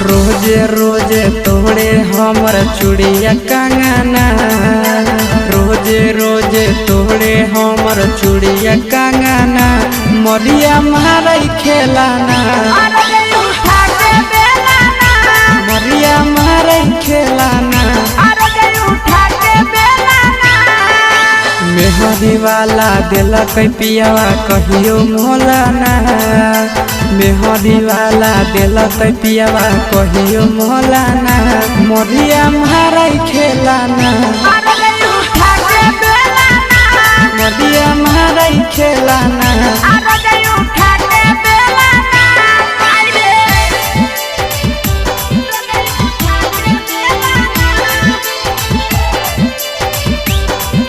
रोजे रोजे तोड़े हमर चूड़िया कंगना, रोजे रोजे तोड़े हमर चूड़िया कंगना, मरिया मारई खेलाना, मरिया मारई खेलाना। मेहदी वाला दिलक पियावा कहियो मोलाना, मेहदी वाला दिलक पियावा कहियो मोलाना, मरिया मारई खेलाना, मरिया मारई खेलाना।